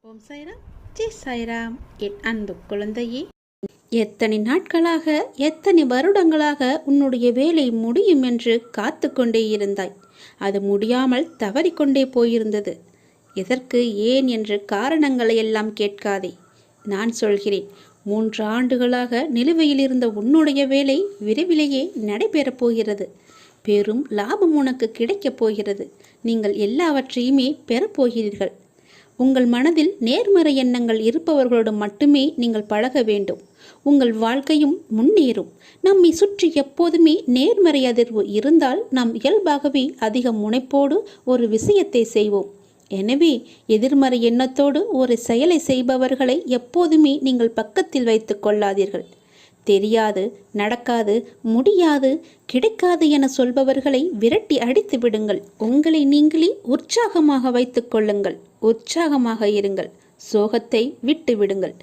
ஓம் சாய்ராம், ஜெய் சாய்ராம். என் அன்பு குழந்தையே, எத்தனை நாட்களாக, எத்தனை வருடங்களாக உன்னுடைய வேலை முடியும் என்று காத்து கொண்டே இருந்தாய். அது முடியாமல் தவறிக்கொண்டே போயிருந்தது. எதற்கு, ஏன் என்று காரணங்களை எல்லாம் கேட்காதே. நான் சொல்கிறேன், 3 ஆண்டுகளாக நிலுவையில் இருந்த உன்னுடைய வேலை விரைவிலேயே நடைபெறப் போகிறது. பெரும் லாபம் உனக்கு கிடைக்கப் போகிறது. நீங்கள் எல்லாவற்றையுமே பெறப்போகிறீர்கள். உங்கள் மனதில் நேர்மறை எண்ணங்கள் இருப்பவர்களோடு மட்டுமே நீங்கள் பழக வேண்டும். உங்கள் வாழ்க்கையும் முன்னேறும். நம்மை சுற்றி எப்போதுமே நேர்மறை அதிர்வு இருந்தால் நாம் இயல்பாகவே அதிக முனைப்போடு ஒரு விஷயத்தை செய்வோம். எனவே எதிர்மறை எண்ணத்தோடு ஒரு செயலை செய்பவர்களை எப்போதுமே நீங்கள் பக்கத்தில் வைத்து கொள்ளாதீர்கள். தெரியாது, நடக்காது, முடியாது, கிடைக்காது என சொல்பவர்களை விரட்டி அடித்து விடுங்கள். உங்களை நீங்களே உற்சாகமாக வைத்துக் கொள்ளுங்கள். உற்சாகமாக இருங்கள். சோகத்தை விட்டு விடுங்கள்.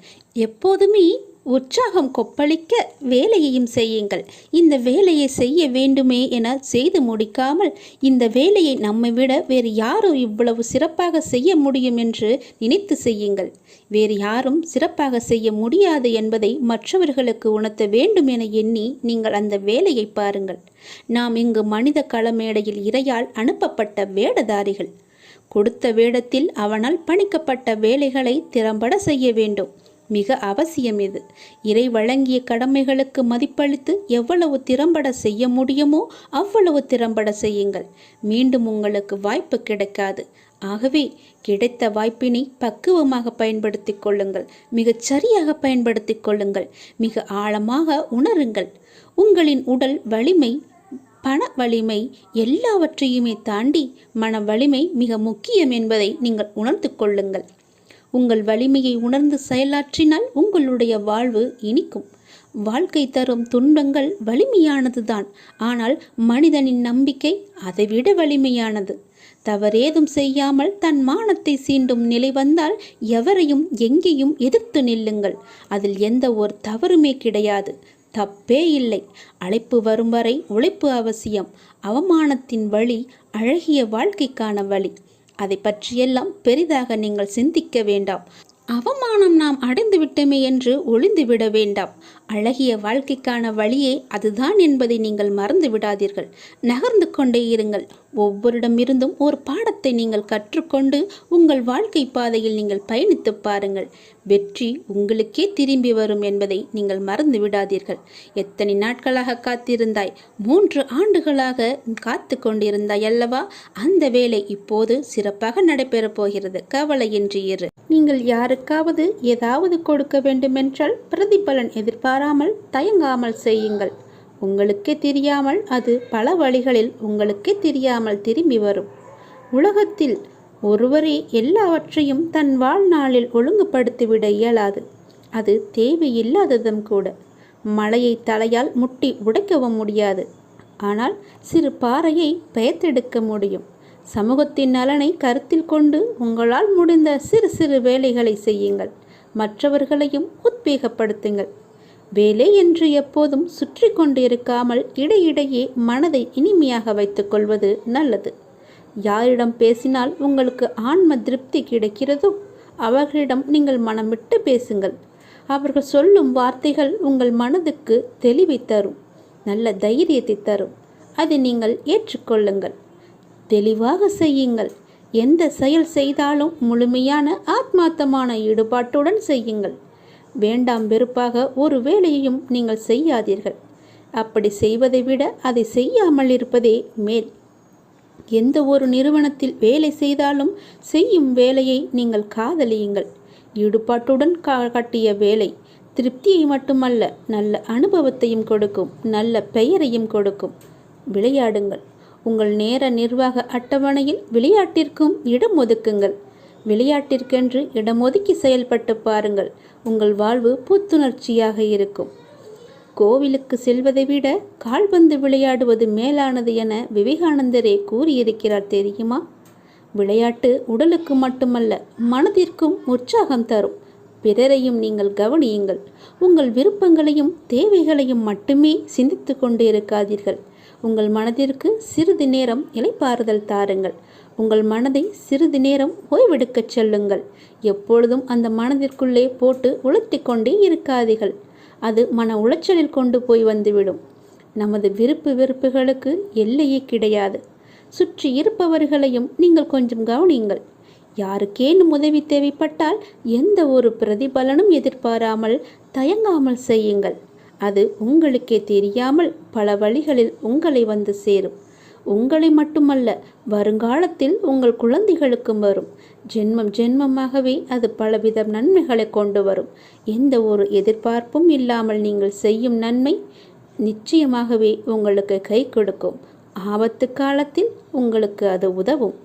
எப்போதுமே உற்சாகம் கொப்பளிக்க வேலையையும் செய்யுங்கள். இந்த வேலையை செய்ய வேண்டுமே என செய்து முடிக்காமல், இந்த வேலையை நம்மை விட வேறு யாரும் இவ்வளவு சிறப்பாக செய்ய முடியும் என்று நினைத்து செய்யுங்கள். வேறு யாரும் சிறப்பாக செய்ய முடியாது என்பதை மற்றவர்களுக்கு உணர்த்த வேண்டும் என எண்ணி நீங்கள் அந்த வேலையை பாருங்கள். நாம் இங்கு மனித களமேடையில் இறையால் அனுப்பப்பட்ட வேடதாரிகள். கொடுத்த வேடத்தில் அவனால் பணிக்கப்பட்ட வேலைகளை திறம்பட செய்ய வேண்டும். மிக அவசியம் இது. இறை வழங்கிய கடமைகளுக்கு மதிப்பளித்து எவ்வளவு திறம்பட செய்ய முடியுமோ அவ்வளவு திறம்பட செய்யுங்கள். மீண்டும் உங்களுக்கு வாய்ப்பு கிடைக்காது. ஆகவே கிடைத்த வாய்ப்பினை பக்குவமாக பயன்படுத்தி கொள்ளுங்கள். மிகச் சரியாக பயன்படுத்தி கொள்ளுங்கள். மிக ஆழமாக உணருங்கள். உங்களின் உடல் வலிமை, பண வலிமை எல்லாவற்றையுமே தாண்டி மன வலிமை மிக முக்கியம் என்பதை நீங்கள் உணர்ந்து கொள்ளுங்கள். உங்கள் வலிமையை உணர்ந்து செயலாற்றினால் உங்களுடைய வாழ்வு இனிக்கும். வாழ்க்கை தரும் துன்பங்கள் வலிமையானதுதான். ஆனால் மனிதனின் நம்பிக்கை அதைவிட வலிமையானது. தவறேதும் செய்யாமல் தன் மானத்தை சீண்டும் நிலை வந்தால் எவரையும் எங்கேயும் எதிர்த்து நில்லுங்கள். அதில் எந்த ஒரு தவறுமே கிடையாது. தப்பே இல்லை. அழைப்பு வரும் வரை உழைப்பு அவசியம். அவமானத்தின் வழி அழகிய வாழ்க்கைக்கான வழி. அதை பற்றியெல்லாம் பெரிதாக நீங்கள் சிந்திக்க வேண்டாம். அவமானம் நாம் அடைந்து விட்டோமே என்று ஒளிந்து விட வேண்டாம். அழகிய வாழ்க்கைக்கான வழியே அதுதான் என்பதை நீங்கள் மறந்து விடாதீர்கள். நகர்ந்து கொண்டே இருங்கள். ஒவ்வொருடமிருந்தும் ஒரு பாடத்தை நீங்கள் கற்றுக்கொண்டு உங்கள் வாழ்க்கை பாதையில் நீங்கள் பயணித்து பாருங்கள். வெற்றி உங்களுக்கே திரும்பி வரும் என்பதை நீங்கள் மறந்து விடாதீர்கள். எத்தனை நாட்களாக காத்திருந்தாய்? 3 ஆண்டுகளாக காத்து கொண்டிருந்தாய் அல்லவா? அந்த வேலை இப்போது சிறப்பாக நடைபெறப் போகிறது. கவலையின்றி இரு. நீங்கள் யாருக்காவது ஏதாவது கொடுக்க வேண்டுமென்றால் பிரதிபலன் எதிர்பாராமல் தயங்காமல் செய்யுங்கள். உங்களுக்கே தெரியாமல் அது பல வழிகளில் உங்களுக்கே தெரியாமல் திரும்பி வரும். உலகத்தில் ஒருவரே எல்லாவற்றையும் தன் வாழ்நாளில் ஒழுங்குபடுத்திவிட இயலாது. அது தேவையில்லாததும் கூட. மலையை தலையால் முட்டி உடைக்கவும் முடியாது. ஆனால் சிறு பாறையை பெயர்த்தெடுக்க முடியும். சமூகத்தின் நலனை கருத்தில் கொண்டு உங்களால் முடிந்த சிறு சிறு வேலைகளை செய்யுங்கள். மற்றவர்களையும் உத்வேகப்படுத்துங்கள். வேலை என்று எப்போதும் சுற்றி கொண்டு இருக்காமல் இடையிடையே மனதை இனிமையாக வைத்துக் கொள்வது நல்லது. யாரிடம் பேசினால் உங்களுக்கு ஆன்ம திருப்தி கிடைக்கிறதோ அவர்களிடம் நீங்கள் மனம் விட்டு பேசுங்கள். அவர்கள் சொல்லும் வார்த்தைகள் உங்கள் மனதுக்கு தெளிவை தரும், நல்ல தைரியத்தை தரும். அதை நீங்கள் ஏற்றுக்கொள்ளுங்கள். தெளிவாக செய்யுங்கள். எந்த செயல் செய்தாலும் முழுமையான ஆத்மார்த்தமான ஈடுபாட்டுடன் செய்யுங்கள். வேண்டாம் வெறுப்பாக ஒரு வேலையையும் நீங்கள் செய்யாதீர்கள். அப்படி செய்வதை விட அதை செய்யாமல் இருப்பதே மேல். எந்த ஒரு நிறுவனத்தில் வேலை செய்தாலும் செய்யும் வேலையை நீங்கள் காதலியுங்கள். ஈடுபாட்டுடன் கட்டிய வேலை திருப்தியை மட்டுமல்ல, நல்ல அனுபவத்தையும் கொடுக்கும், நல்ல பெயரையும் கொடுக்கும். விளையாடுங்கள். உங்கள் நேர நிர்வாக அட்டவணையில் விளையாட்டிற்கும் இடம் ஒதுக்குங்கள். விளையாட்டிற்கென்று இடம் ஒதுக்கி செயல்பட்டு பாருங்கள். உங்கள் வாழ்வு புத்துணர்ச்சியாக இருக்கும். கோவிலுக்கு செல்வதை விட கால்பந்து விளையாடுவது மேலானது என விவேகானந்தரே கூறியிருக்கிறார் தெரியுமா? விளையாட்டு உடலுக்கு மட்டுமல்ல, மனதிற்கும் உற்சாகம் தரும். பிறரையும் நீங்கள் கவனியுங்கள். உங்கள் விருப்பங்களையும் தேவைகளையும் மட்டுமே சிந்தித்து கொண்டு இருக்காதீர்கள். உங்கள் மனதிற்கு சிறிது நேரம் இளைப்பாறுதல் தாருங்கள். உங்கள் மனதை சிறிது நேரம் ஓய்வெடுக்கச் செல்லுங்கள். எப்பொழுதும் அந்த மனதிற்குள்ளே போட்டு உலர்த்தி கொண்டே இருக்காதீர்கள். அது மன உளைச்சலில் கொண்டு போய் வந்துவிடும். நமது விருப்பு வெறுப்புகளுக்கு எல்லையே கிடையாது. சுற்றி இருப்பவர்களையும் நீங்கள் கொஞ்சம் கவனியுங்கள். யாருக்கேனும் உதவி தேவைப்பட்டால் எந்த ஒரு பிரதிபலனும் எதிர்பாராமல் தயங்காமல் செய்யுங்கள். அது உங்களுக்கே தெரியாமல் பல வழிகளில் உங்களை வந்து சேரும். உங்களை மட்டுமல்ல, வருங்காலத்தில் உங்கள் குழந்தைகளுக்கும் வரும். ஜென்மம் ஜென்மமாகவே அது பலவித நன்மைகளை கொண்டு வரும். எந்த ஒரு எதிர்பார்ப்பும் இல்லாமல் நீங்கள் செய்யும் நன்மை நிச்சயமாகவே உங்களுக்கு கை கொடுக்கும். ஆபத்து காலத்தில் உங்களுக்கு அது உதவும்.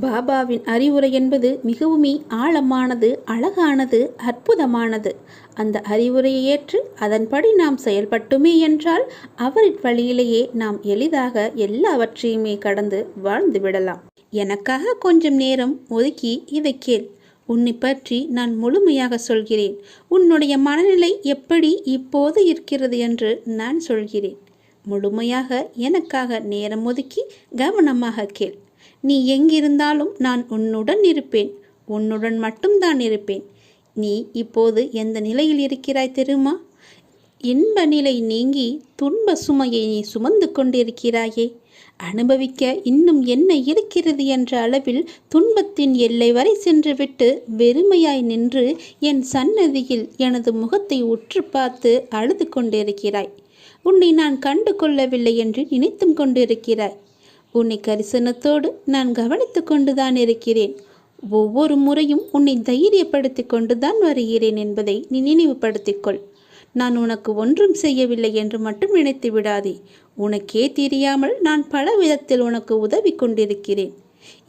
பாபாவின் அறிவுரை என்பது மிகவுமே ஆழமானது, அழகானது, அற்புதமானது. அந்த அறிவுரையை ஏற்று அதன்படி நாம் செயல்பட்டுமே என்றால் அவரின் வழியிலேயே நாம் எளிதாக எல்லாவற்றையுமே கடந்து வாழ்ந்து விடலாம். எனக்காக கொஞ்சம் நேரம் ஒதுக்கி இதை கேள். உன்னை பற்றி நான் முழுமையாக சொல்கிறேன். உன்னுடைய மனநிலை எப்படி இப்போது இருக்கிறது என்று நான் சொல்கிறேன். முழுமையாக எனக்காக நேரம் ஒதுக்கி கவனமாக கேள். நீ எங்கிருந்தாலும் நான் உன்னுடன் இருப்பேன். உன்னுடன் மட்டும்தான் இருப்பேன். நீ இப்போது எந்த நிலையில் இருக்கிறாய் தெரியுமா? இன்ப நிலை நீங்கி துன்ப சுமையை நீ சுமந்து கொண்டிருக்கிறாயே. அனுபவிக்க இன்னும் என்ன இருக்கிறது என்ற அளவில் துன்பத்தின் எல்லை வரை சென்றுவிட்டு வெறுமையாய் நின்று என் சன்னதியில் எனது முகத்தை உற்று பார்த்து அழுது கொண்டிருக்கிறாய். உன்னை நான் கண்டு கொள்ளவில்லை என்று நினைத்தும் கொண்டிருக்கிறாய். உன்னை கரிசனத்தோடு நான் கவனித்து கொண்டுதான் இருக்கிறேன். ஒவ்வொரு முறையும் உன்னை தைரியப்படுத்தி கொண்டுதான் வருகிறேன் என்பதை நீ நினைவுபடுத்திக்கொள். நான் உனக்கு ஒன்றும் செய்யவில்லை என்று மட்டும் நினைத்து விடாதே. உனக்கே தெரியாமல் நான் பல விதத்தில் உனக்கு உதவி கொண்டிருக்கிறேன்.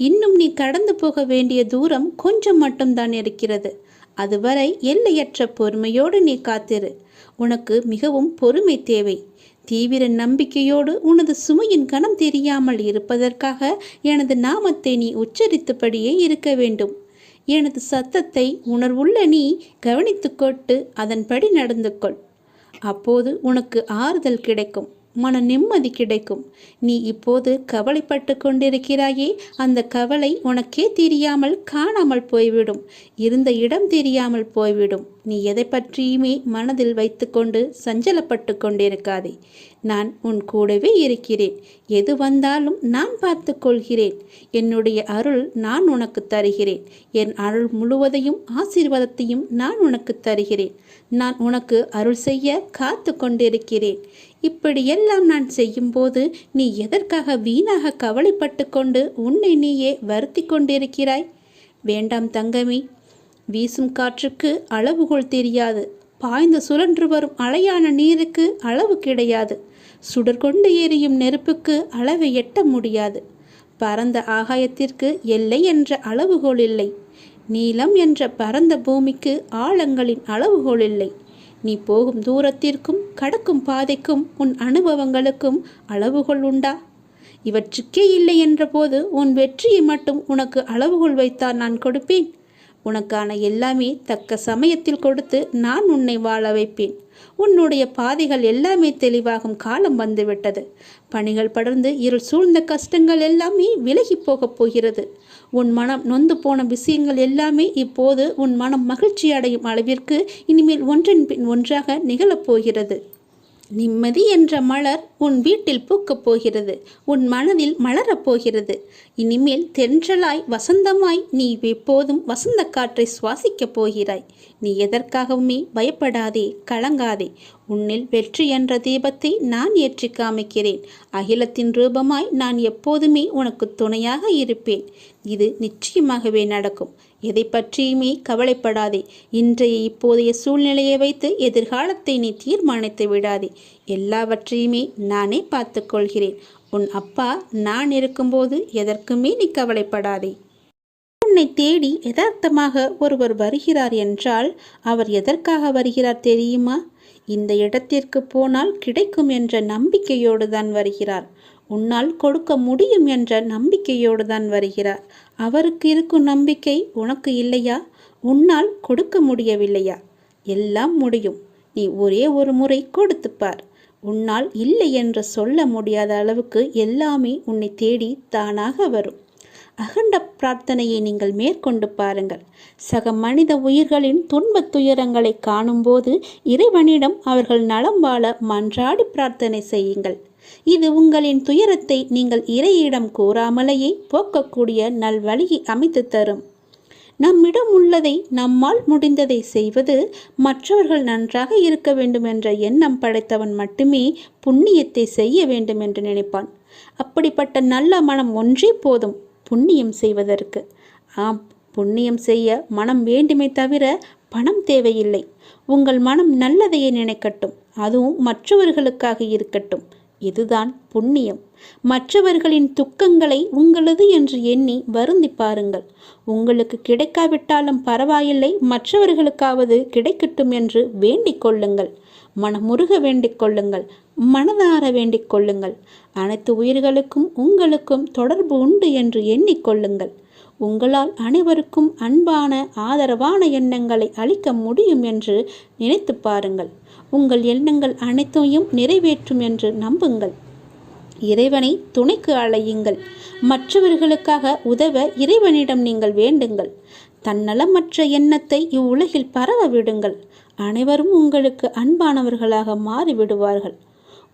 இன்னும் நீ கடந்து போக வேண்டிய தூரம் கொஞ்சம் மட்டும்தான் இருக்கிறது. அதுவரை எல்லையற்ற பொறுமையோடு நீ காத்திரு. உனக்கு மிகவும் பொறுமை தேவை. தீவிர நம்பிக்கையோடு உனது சுமையின் கணம் தெரியாமல் இருப்பதற்காக எனது நாமத்தை நீ உச்சரித்தபடியே இருக்க வேண்டும். எனது சத்தத்தை உணர்வுள்ள நீ கவனித்து கொண்டு அதன்படி நடந்து கொள். அப்போது உனக்கு ஆறுதல் கிடைக்கும், மன நிம்மதி கிடைக்கும். நீ இப்போது கவலைப்பட்டு கொண்டிருக்கிறாயே, அந்த கவலை உனக்கே தெரியாமல் காணாமல் போய்விடும். இருந்த இடம் தெரியாமல் போய்விடும். நீ எதை பற்றியுமே மனதில் வைத்துக்கொண்டு சஞ்சலப்பட்டு கொண்டிருக்காதே. நான் உன் கூடவே இருக்கிறேன். எது வந்தாலும் நான் பார்த்து கொள்கிறேன். என்னுடைய அருள் நான் உனக்கு தருகிறேன். என் அருள் முழுவதையும் ஆசீர்வாதத்தையும் நான் உனக்கு தருகிறேன். நான் உனக்கு அருள் செய்ய காத்து கொண்டிருக்கிறேன். இப்படியெல்லாம் நான் செய்யும்போது நீ எதற்காக வீணாக கவலைப்பட்டு கொண்டு உன்னை நீயே வருத்தி கொண்டிருக்கிறாய்? வேண்டாம் தங்கமே. வீசும் காற்றுக்கு அளவுகோல் தெரியாது. பாய்ந்து சுழன்று வரும் அலையான நீருக்கு அளவு கிடையாது. சுடர்கொண்டு எரியும் நெருப்புக்கு அளவை எட்ட முடியாது. பரந்த ஆகாயத்திற்கு எல்லை என்ற அளவுகோல் இல்லை. நீளம் என்ற பரந்த பூமிக்கு ஆழங்களின் அளவுகோல் இல்லை. நீ போகும் தூரத்திற்கும் கடக்கும் பாதைக்கும் உன் அனுபவங்களுக்கும் அளவுகோல் உண்டா? இவற்றுக்கே இல்லை என்ற போது உன் வெற்றியை மட்டும் உனக்கு அளவுகோல் வைத்தால் நான் கொடுப்பேன். உனக்கான எல்லாமே தக்க சமயத்தில் கொடுத்து நான் உன்னை வாழ வைப்பேன். உன்னுடைய பாதைகள் எல்லாமே தெளிவாகும் காலம் வந்துவிட்டது. பணிகள் படர்ந்து இருள் சூழ்ந்த கஷ்டங்கள் எல்லாமே விலகி போகப் போகிறது. உன் மனம் நொந்து போன விஷயங்கள் எல்லாமே இப்போது உன் மனம் மகிழ்ச்சி அடையும் அளவிற்கு இனிமேல் ஒன்றின் பின் ஒன்றாக நிகழப்போகிறது. நிம்மதி என்ற மலர் உன் வீட்டில் பூக்கப் போகிறது. உன் மனதில் மலரப் போகிறது. இனிமேல் தென்றலாய் வசந்தமாய் நீ எப்போதும் வசந்த காற்றை சுவாசிக்கப் போகிறாய். நீ எதற்காகவுமே பயப்படாதே, கலங்காதே. உன்னில் வெற்றி என்ற தீபத்தை நான் ஏற்றி காமிக்கிறேன். அகிலத்தின் ரூபமாய் நான் எப்போதுமே உனக்கு துணையாக இருப்பேன். இது நிச்சயமாகவே நடக்கும். எதை பற்றியுமே கவலைப்படாதே. இன்றைய இப்போதைய சூழ்நிலையை வைத்து எதிர்காலத்தை நீ தீர்மானித்து விடாதே. எல்லாவற்றையுமே நானே பார்த்து கொள்கிறேன். உன் அப்பா நான் இருக்கும்போது எதற்குமே நீ கவலைப்படாதே. உன்னை தேடி யதார்த்தமாக ஒருவர் வருகிறார் என்றால் அவர் எதற்காக வருகிறார் தெரியுமா? இந்த இடத்திற்கு போனால் கிடைக்கும் என்ற நம்பிக்கையோடு தான் வருகிறார். உன்னால் கொடுக்க முடியும் என்ற நம்பிக்கையோடு தான் வருகிறார். அவருக்கு இருக்கும் நம்பிக்கை உனக்கு இல்லையா? உன்னால் கொடுக்க முடியவில்லையா? எல்லாம் முடியும். நீ ஒரே ஒரு முறை கொடுத்துப்பார். உன்னால் இல்லை என்று சொல்ல முடியாத அளவுக்கு எல்லாமே உன்னை தேடி தானாக வரும். அகண்ட பிரார்த்தனையை நீங்கள் மேற்கொண்டு பாருங்கள். சக மனித உயிர்களின் துன்பத் துயரங்களை காணும்போது இறைவனிடம் அவர்கள் நலம் வாழ மன்றாடி பிரார்த்தனை செய்யுங்கள். இது உங்களின் துயரத்தை நீங்கள் இறையிடம் கூறாமலேயே போக்கக்கூடிய நல்வழியை அமைத்து தரும். நம்மிடம் உள்ளதை நம்மால் முடிந்ததை செய்வது, மற்றவர்கள் நன்றாக இருக்க வேண்டும் என்ற எண்ணம் படைத்தவன் மட்டுமே புண்ணியத்தை செய்ய வேண்டும் என்று நினைப்பான். அப்படிப்பட்ட நல்ல மனம் ஒன்றே போதும் புண்ணியம் செய்வதற்கு. ஆம், புண்ணியம் செய்ய மனம் வேண்டுமே தவிர பணம் தேவையில்லை. உங்கள் மனம் நல்லதையே நினைக்கட்டும், அதுவும் மற்றவர்களுக்காக இருக்கட்டும். இதுதான் புண்ணியம். மற்றவர்களின் துக்கங்களை உங்களது என்று எண்ணி வருந்தி பாருங்கள். உங்களுக்கு கிடைக்காவிட்டாலும் பரவாயில்லை, மற்றவர்களுக்காவது கிடைக்கட்டும் என்று வேண்டிக் கொள்ளுங்கள். மனமுருக வேண்டிக் கொள்ளுங்கள், மனதார வேண்டிக் கொள்ளுங்கள். அனைத்து உயிர்களுக்கும் உங்களுக்கும் தொடர்பு உண்டு என்று எண்ணிக்கொள்ளுங்கள். உங்களால் அனைவருக்கும் அன்பான ஆதரவான எண்ணங்களை அளிக்க முடியும் என்று நினைத்து பாருங்கள். உங்கள் எண்ணங்கள் அனைத்தையும் நிறைவேற்றும் என்று நம்புங்கள். இறைவனை துணைக்கு அழையுங்கள். மற்றவர்களுக்காக உதவ இறைவனிடம் நீங்கள் வேண்டுங்கள். தன்னலமற்ற எண்ணத்தை இவ்வுலகில் பரவ விடுங்கள். அனைவரும் உங்களுக்கு அன்பானவர்களாக மாறிவிடுவார்கள்.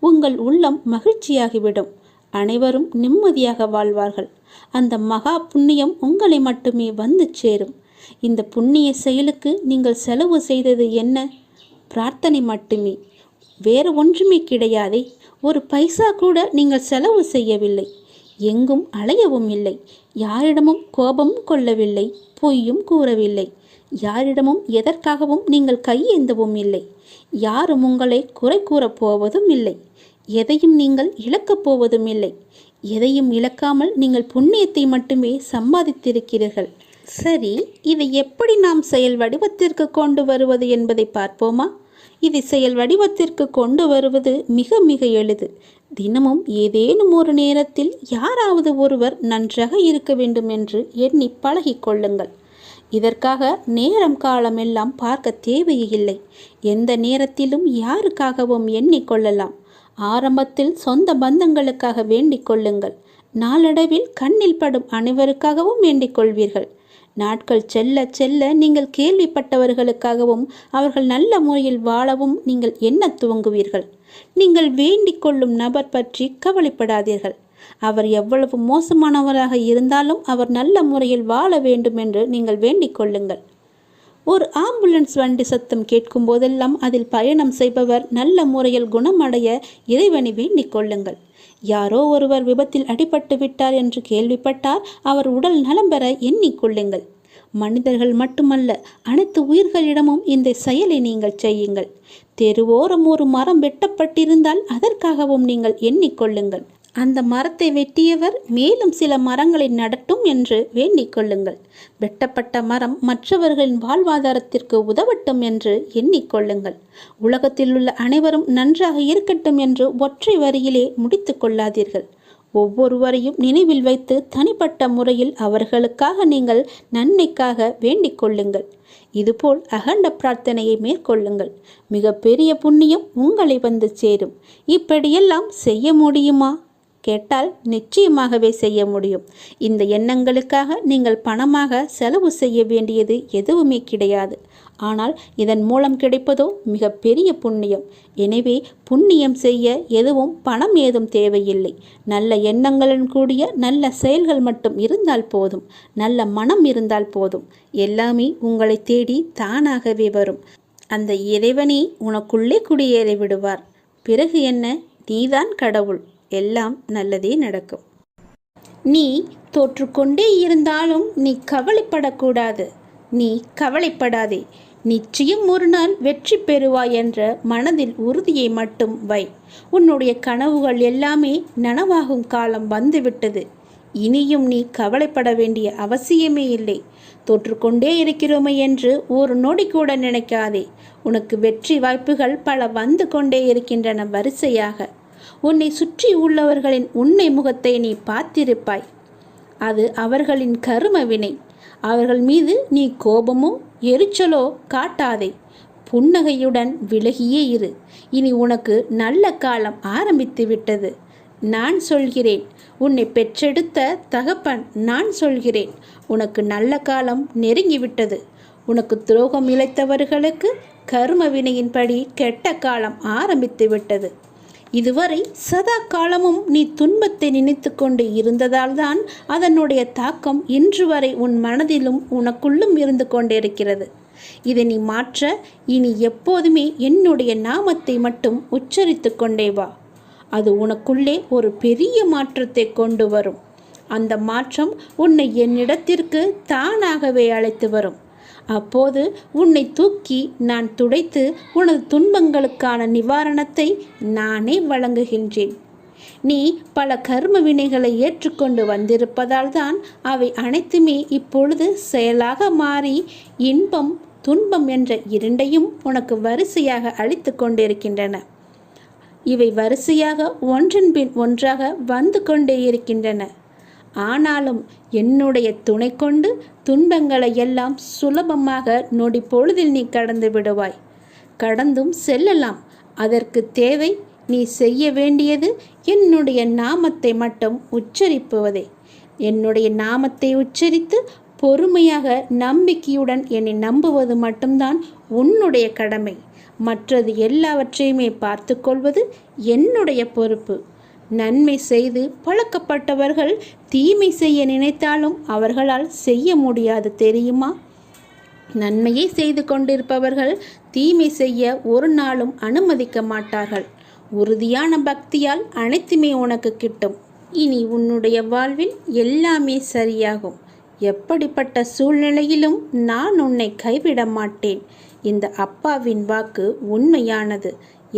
உங்கள் உள்ளம் மகிழ்ச்சியாகிவிடும். அனைவரும் நிம்மதியாக வாழ்வார்கள். அந்த மகா புண்ணியம் உங்களை மட்டுமே வந்து சேரும். இந்த புண்ணிய செயலுக்கு நீங்கள் செலவு செய்தது என்ன? பிரார்த்தனை மட்டுமே, வேறு ஒன்றுமே கிடையாதே. ஒரு பைசா கூட நீங்கள் செலவு செய்யவில்லை. எங்கும் அலையவும் இல்லை. யாரிடமும் கோபமும் கொள்ளவில்லை, பொய்யும் கூறவில்லை. யாரிடமும் எதற்காகவும் நீங்கள் கையேந்தவும் இல்லை. யாரும் உங்களை குறை கூறப் போவதும் இல்லை. எதையும் நீங்கள் இழக்கப் போவதும் இல்லை. எதையும் இழக்காமல் நீங்கள் புண்ணியத்தை மட்டுமே சம்பாதித்திருக்கிறீர்கள். சரி, இதை எப்படி நாம் செயல் வடிவத்திற்கு கொண்டு வருவது என்பதை பார்ப்போமா? இதை செயல் வடிவத்திற்கு கொண்டு வருவது மிக மிக எளிது. தினமும் ஏதேனும் ஒரு நேரத்தில் யாராவது ஒருவர் நன்றாக இருக்க வேண்டும் என்று எண்ணி பழகி கொள்ளுங்கள். இதற்காக நேரம் காலம் எல்லாம் பார்க்க தேவையில்லை. எந்த நேரத்திலும் யாருக்காகவும் எண்ணிக்கொள்ளலாம். ஆரம்பத்தில் சொந்த பந்தங்களுக்காக வேண்டிக் கொள்ளுங்கள். நாளடைவில் கண்ணில் படும் அனைவருக்காகவும் வேண்டிக் கொள்வீர்கள். நாட்கள் செல்ல செல்ல நீங்கள் கேள்விப்பட்டவர்களுக்காகவும் அவர்கள் நல்ல முறையில் வாழவும் நீங்கள் எண்ண துவங்குவீர்கள். நீங்கள் வேண்டிக் கொள்ளும் நபர் பற்றி கவலைப்படாதீர்கள். அவர் எவ்வளவு மோசமானவராக இருந்தாலும் அவர் நல்ல முறையில் வாழ வேண்டும் என்று நீங்கள் வேண்டிக் கொள்ளுங்கள். ஒரு ஆம்புலன்ஸ் வண்டி சத்தம் கேட்கும் போதெல்லாம் அதில் பயணம் செய்பவர் நல்ல முறையில் குணமடைய இறைவனை வேண்டிக் கொள்ளுங்கள். யாரோ ஒருவர் விபத்தில் அடிபட்டு விட்டார் என்று கேள்விப்பட்டால் அவர் உடல் நலம் பெற எண்ணிக்கொள்ளுங்கள். மனிதர்கள் மட்டுமல்ல, அனைத்து உயிர்களிடமும் இந்த செயலை நீங்கள் செய்யுங்கள். தெருவோரம் ஒரு மரம் வெட்டப்பட்டிருந்தால் அதற்காகவும் நீங்கள் எண்ணிக்கொள்ளுங்கள். அந்த மரத்தை வெட்டியவர் மேலும் சில மரங்களை நடட்டும் என்று வேண்டிக் கொள்ளுங்கள். வெட்டப்பட்ட மரம் மற்றவர்களின் வாழ்வாதாரத்திற்கு உதவட்டும் என்று எண்ணிக்கொள்ளுங்கள். உலகத்தில் உள்ள அனைவரும் நன்றாக இருக்கட்டும் என்று ஒற்றை வரியிலே முடித்து கொள்ளாதீர்கள். ஒவ்வொருவரையும் நினைவில் வைத்து தனிப்பட்ட முறையில் அவர்களுக்காக நீங்கள் நன்மைக்காக வேண்டிக் கொள்ளுங்கள். இதுபோல் அகண்ட பிரார்த்தனையை மேற்கொள்ளுங்கள். மிக பெரிய புண்ணியம் உங்களை வந்து சேரும். இப்படியெல்லாம் செய்ய முடியுமா கேட்டால் நிச்சயமாகவே செய்ய முடியும். இந்த எண்ணங்களுக்காக நீங்கள் பணமாக செலவு செய்ய வேண்டியது எதுவுமே கிடையாது. ஆனால் இதன் மூலம் கிடைப்பதோ மிக பெரிய புண்ணியம். எனவே புண்ணியம் செய்ய எதுவும் பணம் ஏதும் தேவையில்லை. நல்ல எண்ணங்களுடன் கூடிய நல்ல செயல்கள் மட்டும் இருந்தால் போதும். நல்ல மனம் இருந்தால் போதும். எல்லாமே உங்களை தேடி தானாகவே வரும். அந்த இறைவனே உனக்குள்ளே குடியேறி விடுவார். பிறகு என்ன? நீதான் கடவுள். எல்லாம் நல்லதே நடக்கும். நீ தோற்றுக்கொண்டே இருந்தாலும் நீ கவலைப்படக்கூடாது. நீ கவலைப்படாதே. நிச்சயம் ஒரு நாள் வெற்றி பெறுவாய் என்ற மனதில் உறுதியை மட்டும் வை. உன்னுடைய கனவுகள் எல்லாமே நனவாகும் காலம் வந்துவிட்டது. இனியும் நீ கவலைப்பட வேண்டிய அவசியமே இல்லை. தோற்றுக்கொண்டே இருக்கிறோமே என்று ஒரு நொடி கூட நினைக்காதே. உனக்கு வெற்றி வாய்ப்புகள் பல வந்து கொண்டே இருக்கின்றன வரிசையாக. உன்னை சுற்றி உள்ளவர்களின் உண்மை முகத்தை நீ பார்த்திருப்பாய். அது அவர்களின் கரும வினை. அவர்கள் மீது நீ கோபமோ எரிச்சலோ காட்டாதே. புன்னகையுடன் விலகியே இரு. இனி உனக்கு நல்ல காலம் ஆரம்பித்து விட்டது. நான் சொல்கிறேன். உன்னை பெற்றெடுத்த தகப்பன் நான் சொல்கிறேன். உனக்கு நல்ல காலம் நெருங்கிவிட்டது. உனக்கு துரோகம் இழைத்தவர்களுக்கு கர்ம வினையின்படி கெட்ட காலம் ஆரம்பித்து விட்டது. இதுவரை சதா காலமும் நீ துன்பத்தை நினைத்து கொண்டு இருந்ததால் தான் அதனுடைய தாக்கம் இன்று வரை உன் மனதிலும் உனக்குள்ளும் இருந்து கொண்டிருக்கிறது. இதை நீ மாற்ற இனி எப்போதுமே என்னுடைய நாமத்தை மட்டும் உச்சரித்து கொண்டே வா. அது உனக்குள்ளே ஒரு பெரிய மாற்றத்தை கொண்டு வரும். அந்த மாற்றம் உன்னை என்னிடத்திற்கு தானாகவே அழைத்து வரும். அப்போது உன்னை தூக்கி நான் துடைத்து உனது துன்பங்களுக்கான நிவாரணத்தை நானே வழங்குகின்றேன். நீ பல கர்ம வினைகளை ஏற்றுக்கொண்டு வந்திருப்பதால் தான் அவை அனைத்துமே இப்பொழுது செயலாக மாறி இன்பம் துன்பம் என்ற இரண்டையும் உனக்கு வரிசையாக அளித்து கொண்டிருக்கின்றன. இவை வரிசையாக ஒன்றன் பின் ஒன்றாக வந்து கொண்டே இருக்கின்றன. ஆனாலும் என்னுடைய துணை கொண்டு துன்பங்களை எல்லாம் சுலபமாக நொடி பொழுதில் நீ கடந்து விடுவாய். கடந்தும் செல்லலாம். அதற்கு தேவை நீ செய்ய வேண்டியது என்னுடைய நாமத்தை மட்டும் உச்சரிப்பதே. என்னுடைய நாமத்தை உச்சரித்து பொறுமையாக நம்பிக்கையுடன் என்னை நம்புவது மட்டும்தான் உன்னுடைய கடமை. மற்றது எல்லாவற்றையுமே பார்த்து கொள்வது என்னுடைய பொறுப்பு. நன்மை செய்து பழக்கப்பட்டவர்கள் தீமை செய்ய நினைத்தாலும் அவர்களால் செய்ய முடியாது தெரியுமா? நன்மையை செய்து கொண்டிருப்பவர்கள் தீமை செய்ய ஒரு நாளும் அனுமதிக்க மாட்டார்கள். உறுதியான பக்தியால் அனைத்துமே உனக்கு கிட்டும். இனி உன்னுடைய வாழ்வில் எல்லாமே சரியாகும். எப்படிப்பட்ட சூழ்நிலையிலும் நான் உன்னை கைவிட மாட்டேன். இந்த அப்பாவின் வாக்கு உண்மையானது.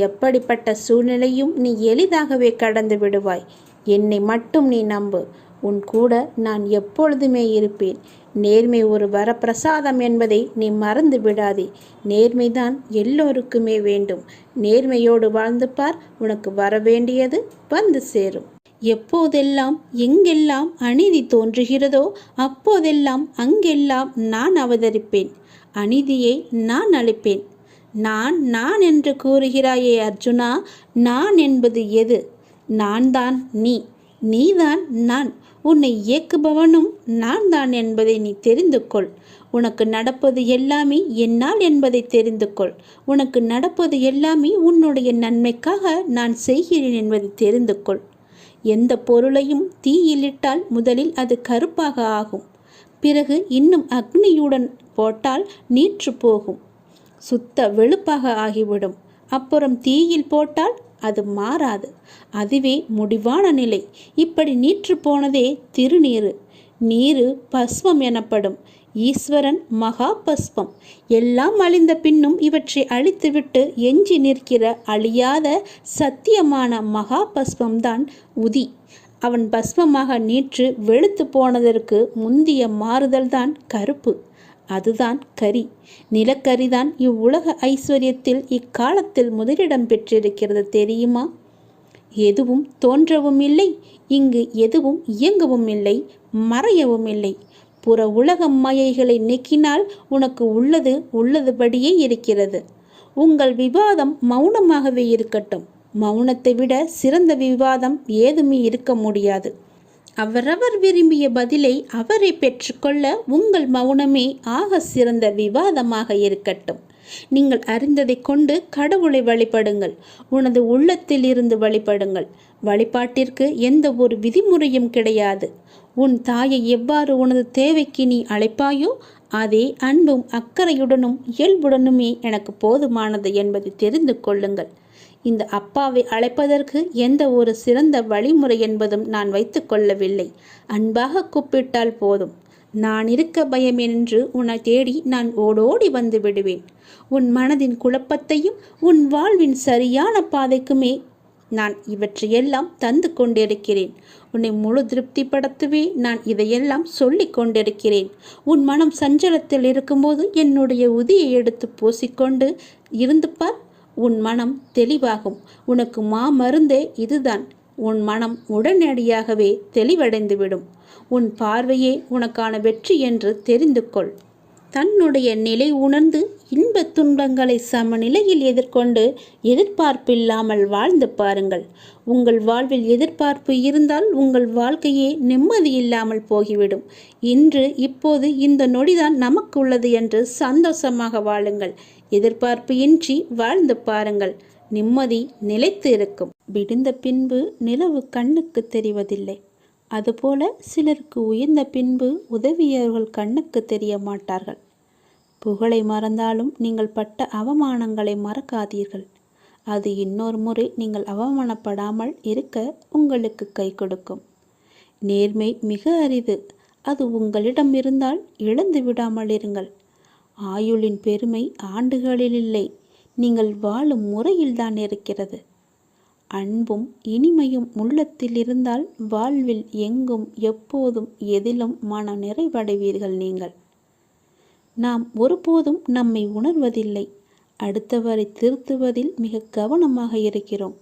எப்படிப்பட்ட சூழ்நிலையும் நீ எளிதாகவே கடந்து விடுவாய். என்னை மட்டும் நீ நம்பு. உன் கூட நான் எப்பொழுதுமே இருப்பேன். நேர்மை ஒரு வரப்பிரசாதம் என்பதை நீ மறந்து விடாதே. நேர்மைதான் எல்லோருக்குமே வேண்டும். நேர்மையோடு வாழ்ந்து பார். உனக்கு வர வேண்டியது வந்து சேரும். எப்போதெல்லாம் எங்கெல்லாம் அநீதி தோன்றுகிறதோ அப்போதெல்லாம் அங்கெல்லாம் நான் அவதரிப்பேன். அநீதியை நான் அழிப்பேன். நான் என்று கூறுகிறாயே அர்ஜுனா, நான் என்பது எது? நான் தான் நீ, நீதான் நான். உன்னை இயக்குபவனும் நான் தான் என்பதை நீ தெரிந்து கொள். உனக்கு நடப்பது எல்லாமே என்னால் என்பதை தெரிந்து கொள். உனக்கு நடப்பது எல்லாமே உன்னுடைய நன்மைக்காக நான் செய்கிறேன் என்பதை தெரிந்து கொள். எந்த பொருளையும் தீயிலிட்டால் முதலில் அது கருப்பாக ஆகும். பிறகு இன்னும் அக்னியுடன் போட்டால் நீற்று போகும், சுத்த வெளுப்பாக ஆகிவிடும். அப்புறம் தீயில் போட்டால் அது மாறாது. அதுவே முடிவான நிலை. இப்படி நீற்று போனதே திருநீரு. நீரு பஸ்வம் எனப்படும். ஈஸ்வரன் மகா பஸ்வம். எல்லாம் அழிந்த பின்னும் இவற்றை அழித்துவிட்டு எஞ்சி நிற்கிற அழியாத சத்தியமான மகா பஸ்வம்தான் உதி. அவன் பஸ்வமாக நீற்று வெளுத்து போனதற்கு முந்திய மாறுதல்தான் கருப்பு. அதுதான் கரி. நிலக்கரிதான் இவ்வுலக ஐஸ்வர்யத்தில் இக்காலத்தில் முதலிடம் பெற்றிருக்கிறது தெரியுமா? எதுவும் தோன்றவும் இல்லை, இங்கு எதுவும் இயங்கவும் இல்லை, மறையவும் இல்லை. புற உலக மாயைகளை நீக்கினால் உனக்கு உள்ளது உள்ளதுபடியே இருக்கிறது. உங்கள் விவாதம் மௌனமாகவே இருக்கட்டும். மௌனத்தை விட சிறந்த விவாதம் ஏதுமே இருக்க முடியாது. அவரவர் விரும்பிய பதிலை அவரை பெற்றுக்கொள்ள உங்கள் மௌனமே ஆக சிறந்த விவாதமாக இருக்கட்டும். நீங்கள் அறிந்ததை கொண்டு கடவுளை வழிபடுங்கள். உனது உள்ளத்தில் இருந்து வழிபடுங்கள். வழிபாட்டிற்கு எந்த ஒரு விதிமுறையும் கிடையாது. உன் தாயை எவ்வாறு உனது தேவைக்கு நீ அழைப்பாயோ அதே அன்பும் அக்கறையுடனும் இயல்புடனுமே எனக்கு போதுமானது என்பதை தெரிந்து கொள்ளுங்கள். இந்த அப்பாவை அழைப்பதற்கு எந்த ஒரு சிறந்த வழிமுறை என்பதும் நான் வைத்து கொள்ளவில்லை. அன்பாக கூப்பிட்டால் போதும். நான் இருக்க பயம் என்று உன்னை தேடி நான் ஓடோடி வந்து விடுவேன். உன் மனதின் குழப்பத்தையும் உன் வாழ்வின் சரியான பாதைக்குமே நான் இவற்றையெல்லாம் தந்து கொண்டிருக்கிறேன். உன்னை முழு திருப்திப்படுத்தவே நான் இதையெல்லாம் சொல்லி கொண்டிருக்கிறேன். உன் மனம் சஞ்சலத்தில் இருக்கும்போது என்னுடைய உதியை எடுத்து பூசிக்கொண்டு இருந்து பார். உன் மனம் தெளிவாகும். உனக்கு மாமருந்தே இதுதான். உன் மனம் உடனடியாகவே தெளிவடைந்துவிடும். உன் பார்வையே உனக்கான வெற்றி என்று தெரிந்து கொள். தன்னுடைய நிலை உணர்ந்து இன்பத் துன்பங்களை சமநிலையில் எதிர்கொண்டு எதிர்பார்ப்பில்லாமல் வாழ்ந்து பாருங்கள். உங்கள் வாழ்வில் எதிர்பார்ப்பு இருந்தால் உங்கள் வாழ்க்கையே நிம்மதி இல்லாமல் போகிவிடும். இன்று இப்போது இந்த நொடிதான் நமக்கு உள்ளது என்று சந்தோஷமாக வாழுங்கள். எதிர்பார்ப்பு இன்றி வாழ்ந்து பாருங்கள். நிம்மதி நிலைத்து இருக்கும். விடிந்த பின்பு நிலவு கண்ணுக்கு தெரிவதில்லை. அதுபோல சிலருக்கு உயர்ந்த பின்பு உதவியவர்கள் கண்ணுக்கு தெரிய மாட்டார்கள். புகழை மறந்தாலும் நீங்கள் பட்ட அவமானங்களை மறக்காதீர்கள். அது இன்னொரு முறை நீங்கள் அவமானப்படாமல் இருக்க உங்களுக்கு கை கொடுக்கும். நேர்மை மிக அரிது. அது உங்களிடம் இருந்தால் இழந்து விடாமல் இருங்கள். ஆயுளின் பெருமை ஆண்டுகளில் இல்லை, நீங்கள் வாழும் முறையில்தான் இருக்கிறது. அன்பும் இனிமையும் உள்ளத்தில் இருந்தால் வாழ்வில் எங்கும் எப்போதும் எதிலும் மன நிறைவடைவீர்கள். நீங்கள் நாம் ஒருபோதும் நம்மை உணர்வதில்லை. அடுத்தவரை திருத்துவதில் மிக கவனமாக இருக்கிறோம்.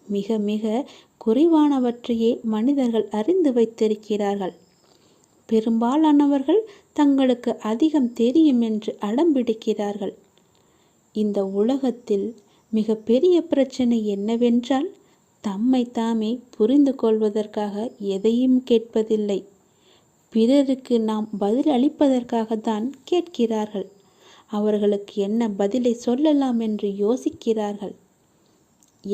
மிக மிக குறைவானவற்றையே மனிதர்கள் அறிந்து வைத்திருக்கிறார்கள். பெரும்பாலானவர்கள் தங்களுக்கு அதிகம் தெரியும் என்று அடம்பிடிக்கிறார்கள். இந்த உலகத்தில் மிக பெரிய பிரச்சனை என்னவென்றால் தம்மை தாமே புரிந்து கொள்வதற்காக எதையும் கேட்பதில்லை. பிறருக்கு நாம் பதில் அளிப்பதற்காகத்தான் கேட்கிறார்கள். அவர்களுக்கு என்ன பதிலை சொல்லலாம் என்று யோசிக்கிறார்கள்.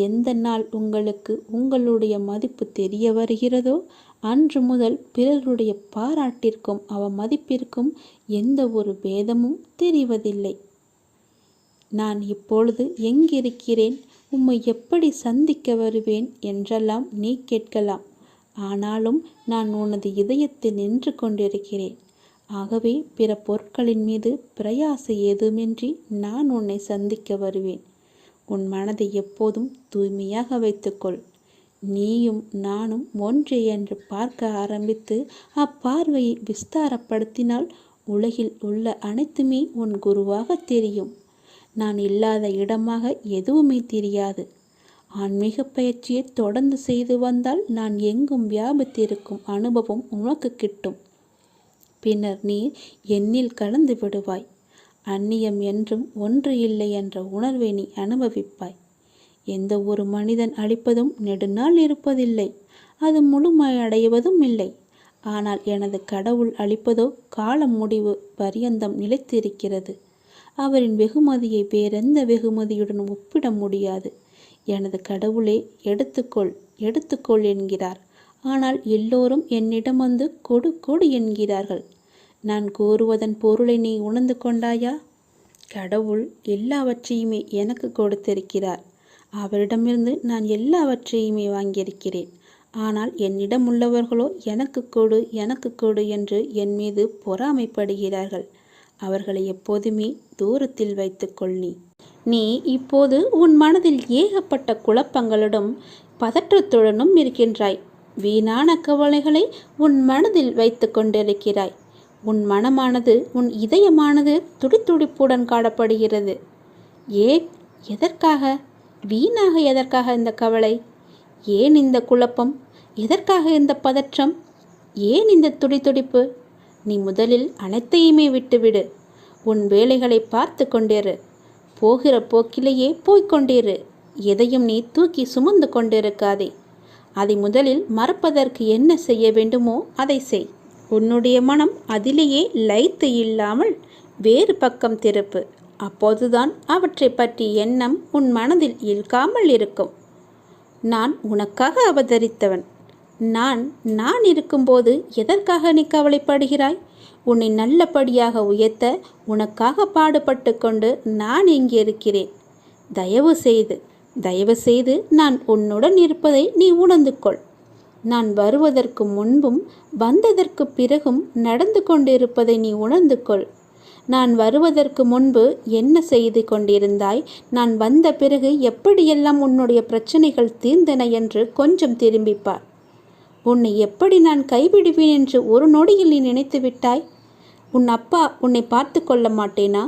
எந்த நாள் உங்களுக்கு உங்களுடைய மதிப்பு தெரிய வருகிறதோ அன்று முதல் பிறருடைய பாராட்டிற்கும் அவமதிப்பிற்கும் எந்த ஒரு பேதமும் தெரிவதில்லை. நான் இப்பொழுது எங்கிருக்கிறேன், உம்மை எப்படி சந்திக்க வருவேன் என்றெல்லாம் நீ கேட்கலாம். ஆனாலும் நான் உனது இதயத்தில் நின்று கொண்டிருக்கிறேன். ஆகவே பிற பொருட்களின் மீது பிரயாசை ஏதுமின்றி நான் உன்னை சந்திக்க வருவேன். உன் மனதை எப்போதும் தூய்மையாக வைத்துக்கொள். நீயும் நானும் ஒன்றே என்று பார்க்க ஆரம்பித்து அப்பார்வையை விஸ்தாரப்படுத்தினால் உலகில் உள்ள அனைத்துமே உன் குருவாக தெரியும். நான் இல்லாத இடமாக எதுவுமே தெரியாது. ஆன்மீக பயிற்சியை தொடர்ந்து செய்து வந்தால் நான் எங்கும் வியாபித்திருக்கும் அனுபவம் உனக்கு கிட்டும். பின்னர் நீ என்னில் கலந்து விடுவாய். அந்நியம் என்றும் ஒன்று இல்லை என்ற உணர்வை நீ அனுபவிப்பாய். எந்த ஒரு மனிதன் அளிப்பதும் நெடுநாள் இருப்பதில்லை, அது முழுமையடைவதும் இல்லை. ஆனால் எனது கடவுள் அளிப்பதோ காலம் முடிவு பரியந்தம் நிலைத்திருக்கிறது. அவரின் வெகுமதியை வேறெந்த வெகுமதியுடன் ஒப்பிட முடியாது. எனது கடவுளே எடுத்துக்கொள் எடுத்துக்கொள் என்கிறார். ஆனால் எல்லோரும் என்னிடம் வந்து கொடு கொடு என்கிறார்கள். நான் கூறுவதன் பொருளை நீ உணர்ந்து கொண்டாயா? கடவுள் எல்லாவற்றையுமே எனக்கு கொடுத்திருக்கிறார். அவரிடமிருந்து நான் எல்லாவற்றையுமே வாங்கியிருக்கிறேன். ஆனால் என்னிடம் உள்ளவர்களோ எனக்கு கொடு எனக்கு கொடு என்று என் மீது பொறாமைப்படுகிறார்கள். அவர்களை எப்போதுமே தூரத்தில் வைத்துக்கொள். நீ இப்போது உன் மனதில் ஏகப்பட்ட குழப்பங்களுடன் பதற்றத்துடனும் இருக்கின்றாய். வீணான கவலைகளை உன் மனதில் வைத்து கொண்டிருக்கிறாய். உன் மனமானது உன் இதயமானது துடித்துடிப்புடன் காணப்படுகிறது. ஏன்? எதற்காக? வீணாக எதற்காக இந்த கவலை? ஏன் இந்த குழப்பம்? எதற்காக இந்த பதற்றம்? ஏன் இந்த துடித்துடிப்பு? நீ முதலில் அனைத்தையுமே விட்டுவிடு. உன் வேலைகளை பார்த்து கொண்டிரு. போகிற போக்கிலேயே போய்கொண்டிரு. எதையும் நீ தூக்கி சுமந்து கொண்டிருக்காதே. அதை முதலில் மறப்பதற்கு என்ன செய்ய வேண்டுமோ அதை செய். உன்னுடைய மனம் அதிலேயே லயித்து இல்லாமல் வேறு பக்கம் திருப்பு. அப்போதுதான் அவற்றை பற்றி எண்ணம் உன் மனதில் இழுக்காமல் இருக்கும். நான் உனக்காக அவதரித்தவன். நான் இருக்கும்போது எதற்காக நீ கவலைப்படுகிறாய்? உன்னை நல்லபடியாக உயர்த்த உனக்காக பாடுபட்டு கொண்டு நான் இங்கே இருக்கிறேன். தயவு செய்து நான் உன்னுடன் இருப்பதை நீ உணர்ந்து கொள். நான் வருவதற்கு முன்பும் வந்ததற்கு பிறகும் நடந்து கொண்டிருப்பதை நீ உணர்ந்து கொள். நான் வருவதற்கு முன்பு என்ன செய்து கொண்டிருந்தாய், நான் வந்த பிறகு எப்படியெல்லாம் உன்னுடைய பிரச்சனைகள் தீர்ந்தன என்று கொஞ்சம் திரும்பிப்பார். உன்னை எப்படி நான் கைவிடுவேன் என்று ஒரு நொடியில் நீ நினைத்து விட்டாய்? உன் அப்பா உன்னை பார்த்து கொள்ள மாட்டேனா?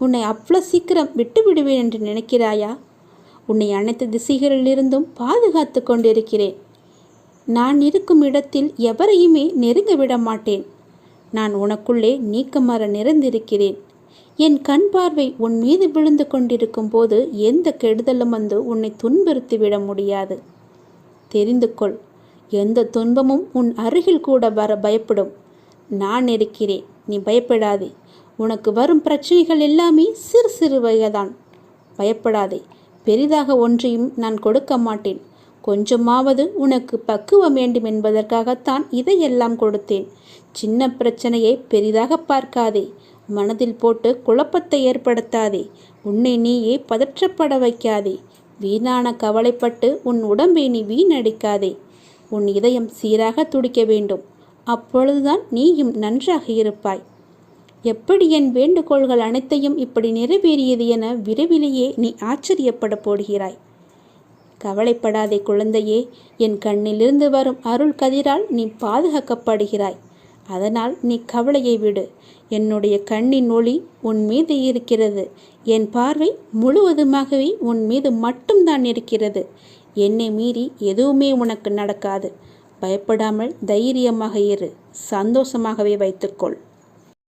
உன்னை அவ்வளோ சீக்கிரம் விட்டு விடுவேன் என்று நினைக்கிறாயா? உன்னை அனைத்து திசைகளிலிருந்தும் பாதுகாத்து கொண்டிருக்கிறேன். நான் இருக்கும் இடத்தில் எவரையுமே நெருங்க விட மாட்டேன். நான் உனக்குள்ளே நீக்கமற நிறைந்திருக்கிறேன். என் கண் பார்வை உன் மீது விழுந்து கொண்டிருக்கும் போது எந்த கெடுதலும் வந்து உன்னை துன்புறுத்திவிட முடியாது. தெரிந்து கொள், எந்த துன்பமும் உன் அருகில் கூட வர பயப்படும். நான் இருக்கிறேன், நீ பயப்படாதே. உனக்கு வரும் பிரச்சனைகள் எல்லாமே சிறு சிறு வகைதான். பயப்படாதே. பெரிதாக ஒன்றையும் நான் கொடுக்க மாட்டேன். கொஞ்சமாவது உனக்கு பக்குவம் வேண்டும் என்பதற்காகத்தான் இதையெல்லாம் கொடுத்தேன். சின்ன பிரச்சனையை பெரிதாக பார்க்காதே. மனதில் போட்டு குழப்பத்தை ஏற்படுத்தாதே. உன்னை நீயே பதற்றப்பட வைக்காதே. வீணான கவலைப்பட்டு உன் உடம்பை நீ வீணடிக்காதே. உன் இதயம் சீராக துடிக்க வேண்டும். அப்பொழுதுதான் நீயும் நன்றாக இருப்பாய். எப்படி என் வேண்டுகோள்கள் அனைத்தையும் இப்படி நிறைவேறியது என விரைவிலேயே நீ ஆச்சரியப்பட போடுகிறாய். கவலைப்படாதே குழந்தையே. என் கண்ணிலிருந்து வரும் அருள் கதிரால் நீ பாதுகாக்கப்படுகிறாய். அதனால் நீ கவலையை விடு. என்னுடைய கண்ணின் ஒளி உன் மீது இருக்கிறது. என் பார்வை முழுவதுமாகவே உன் மீது மட்டும்தான் இருக்கிறது. என்னை மீறி எதுவுமே உனக்கு நடக்காது. பயப்படாமல் தைரியமாக இரு. சந்தோஷமாகவே வைத்துக்கொள்.